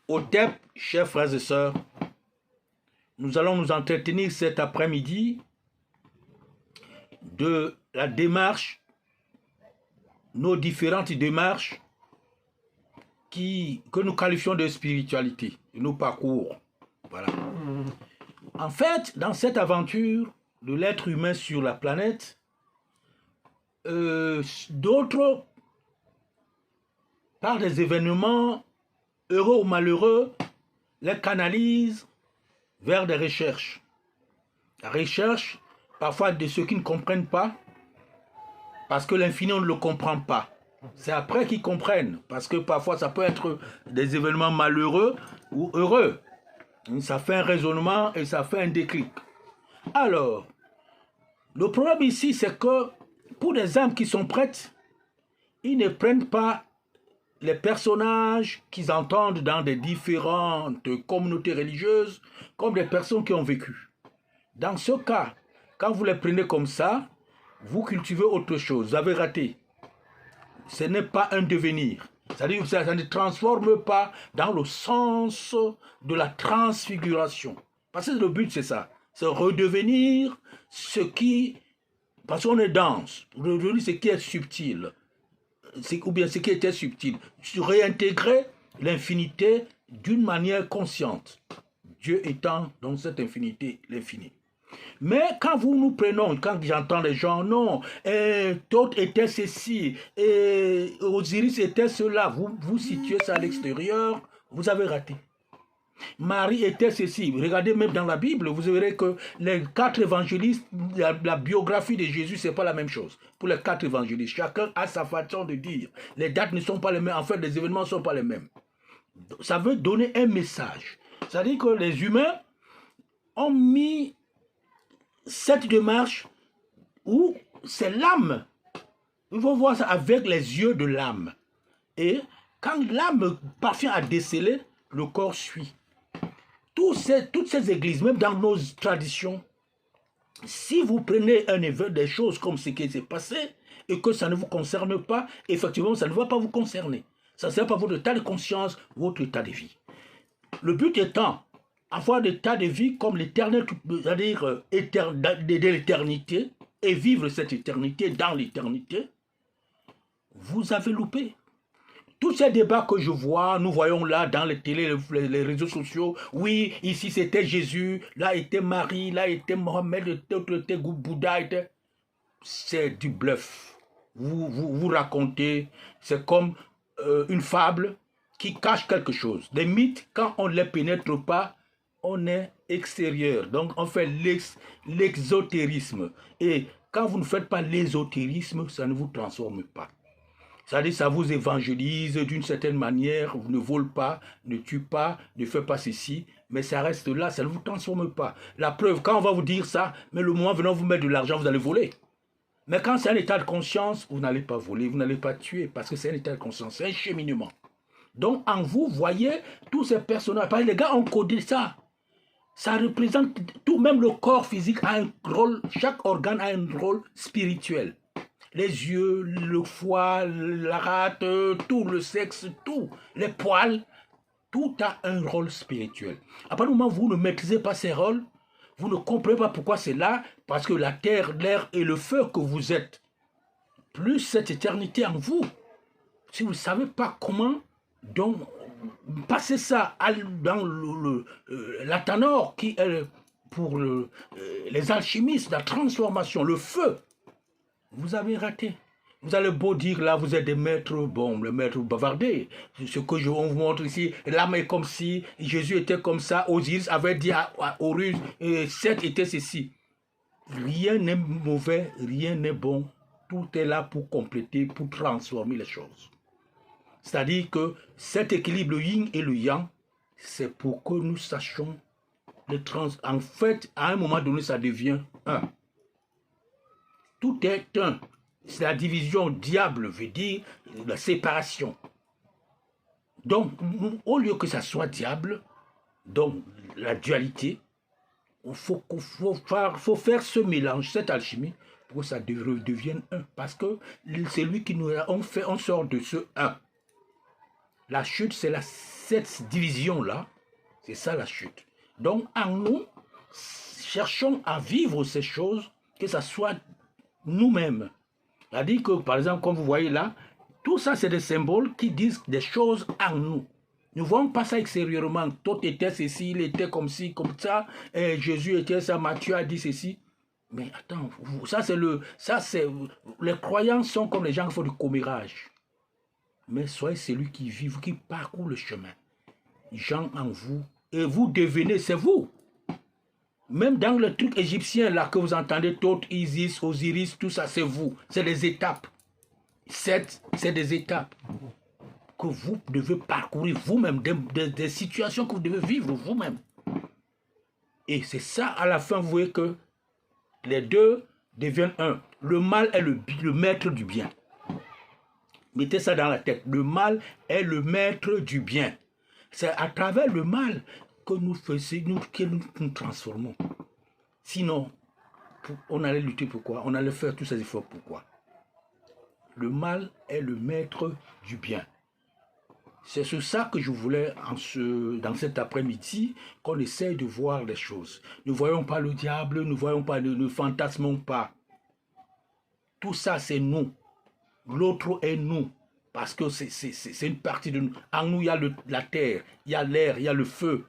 Au TEP, chers frères et sœurs, nous allons nous entretenir cet après-midi de la démarche, nos différentes démarches que nous qualifions de spiritualité, nos parcours. Voilà. En fait, dans cette aventure de l'être humain sur la planète, d'autres, par des événements heureux ou malheureux, les canalisent vers des recherches. La recherche, parfois de ceux qui ne comprennent pas, parce que l'infini, on ne le comprend pas. C'est après qu'ils comprennent, parce que parfois ça peut être des événements malheureux ou heureux. Ça fait un raisonnement et ça fait un déclic. Alors, le problème ici, c'est que pour des âmes qui sont prêtes, ils ne prennent pas les personnages qu'ils entendent dans des différentes communautés religieuses comme des personnes qui ont vécu. Dans ce cas, quand vous les prenez comme ça, vous cultivez autre chose, vous avez raté. Ce n'est pas un devenir. C'est-à-dire que ça ne transforme pas dans le sens de la transfiguration. Parce que le but, c'est ça. C'est redevenir ce qui... Parce qu'on est dense. Redevenir ce qui est subtil. Ou bien ce qui était subtil. Réintégrer l'infinité d'une manière consciente. Dieu étant dans cette infinité l'infini. Mais quand nous prenons, quand j'entends les gens, non, Thoth était ceci, et Osiris était cela, vous situez ça à l'extérieur, vous avez raté. Marie était ceci. Regardez même dans la Bible, vous verrez que les 4 évangélistes, la biographie de Jésus, c'est pas la même chose. Pour les 4 évangélistes, chacun a sa façon de dire. Les dates ne sont pas les mêmes, en fait, les événements ne sont pas les mêmes. Ça veut donner un message. C'est-à-dire que les humains ont mis cette démarche où c'est l'âme. Il faut voir ça avec les yeux de l'âme. Et quand l'âme parvient à déceler, le corps suit. Toutes ces églises, même dans nos traditions, si vous prenez un événement, des choses comme ce qui s'est passé, et que ça ne vous concerne pas, effectivement, ça ne va pas vous concerner. Ça ne sert pas votre état de conscience, votre état de vie. Le but étant avoir des états de vie comme l'éternel, c'est-à-dire de l'éternité, et vivre cette éternité dans l'éternité, vous avez loupé. Tous ces débats que je vois, nous voyons là dans les télés, les réseaux sociaux, oui, ici c'était Jésus, là était Marie, là était Mohamed, l'autre était Bouddha, c'est du bluff. Vous racontez, c'est comme une fable qui cache quelque chose. Les mythes, quand on ne les pénètre pas, on est extérieur. Donc on fait l'exotérisme. Et quand vous ne faites pas l'ésotérisme, ça ne vous transforme pas. C'est-à-dire ça vous évangélise d'une certaine manière, vous ne volez pas, ne tuez pas, ne faites pas ceci, mais ça reste là, ça ne vous transforme pas. La preuve, quand on va vous dire ça, mais le moment venant vous mettre de l'argent, vous allez voler. Mais quand c'est un état de conscience, vous n'allez pas voler, vous n'allez pas tuer, parce que c'est un état de conscience, c'est un cheminement. Donc en vous, voyez tous ces personnages, parce que les gars ont codé ça. Ça représente tout, même le corps physique a un rôle, chaque organe a un rôle spirituel. Les yeux, le foie, la rate, tout, le sexe, tout, les poils, tout a un rôle spirituel. À partir du moment où vous ne maîtrisez pas ces rôles, vous ne comprenez pas pourquoi c'est là, parce que la terre, l'air et le feu que vous êtes, plus cette éternité en vous, si vous ne savez pas comment, donc, passer ça dans la tanor, qui est pour les alchimistes, la transformation, le feu, vous avez raté. Vous allez beau dire là, vous êtes des maîtres, bon, le maître bavardé. Ce que on vous montre ici, l'âme est comme si, Jésus était comme ça, Osiris avait dit à Horus, Seth était ceci. Rien n'est mauvais, rien n'est bon. Tout est là pour compléter, pour transformer les choses. C'est-à-dire que cet équilibre, le yin et le yang, c'est pour que nous sachions les trans. En fait, à un moment donné, ça devient un. Tout est un. C'est la division, diable veut dire la séparation. Donc, au lieu que ça soit diable, donc la dualité, il faut faire ce mélange, cette alchimie, pour que ça devienne un. Parce que c'est lui qui nous a, on sort de ce un. La chute, c'est cette division-là. C'est ça la chute. Donc, en nous, cherchons à vivre ces choses, que ce soit nous-mêmes. C'est-à-dire que, par exemple, comme vous voyez là, tout ça, c'est des symboles qui disent des choses en nous. Nous ne voyons pas ça extérieurement. Tout était ceci, il était comme ci, comme ça. Et Jésus était ça, Matthieu a dit ceci. Mais attends, les croyants sont comme les gens qui font du commérage. Mais soyez celui qui vit, qui parcourt le chemin. Gens en vous, et vous devenez, c'est vous. Même dans le truc égyptien là que vous entendez, Thoth, Isis, Osiris, tout ça, c'est vous. C'est des étapes. C'est des étapes que vous devez parcourir vous-même, des situations que vous devez vivre vous-même. Et c'est ça, à la fin, vous voyez que les deux deviennent un. Le mal est le maître du bien. Mettez ça dans la tête. Le mal est le maître du bien. C'est à travers le mal que nous transformons. Sinon, on allait lutter pour quoi? On allait faire tous ces efforts pour quoi? Le mal est le maître du bien. C'est sur ça que je voulais, dans cet après-midi, qu'on essaye de voir les choses. Ne voyons pas le diable, ne voyons pas, ne fantasmons pas. Tout ça, c'est nous. L'autre est nous. Parce que c'est une partie de nous. En nous, il y a la terre, il y a l'air, il y a le feu.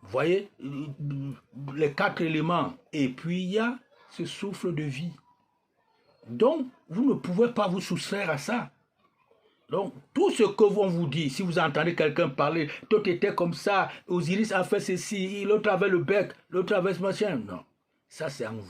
Vous voyez, les 4 éléments. Et puis, il y a ce souffle de vie. Donc, vous ne pouvez pas vous soustraire à ça. Donc, tout ce que on vous dit, si vous entendez quelqu'un parler, tout était comme ça, Osiris a fait ceci, l'autre avait le bec, l'autre avait ce machin. Non, ça c'est en vous.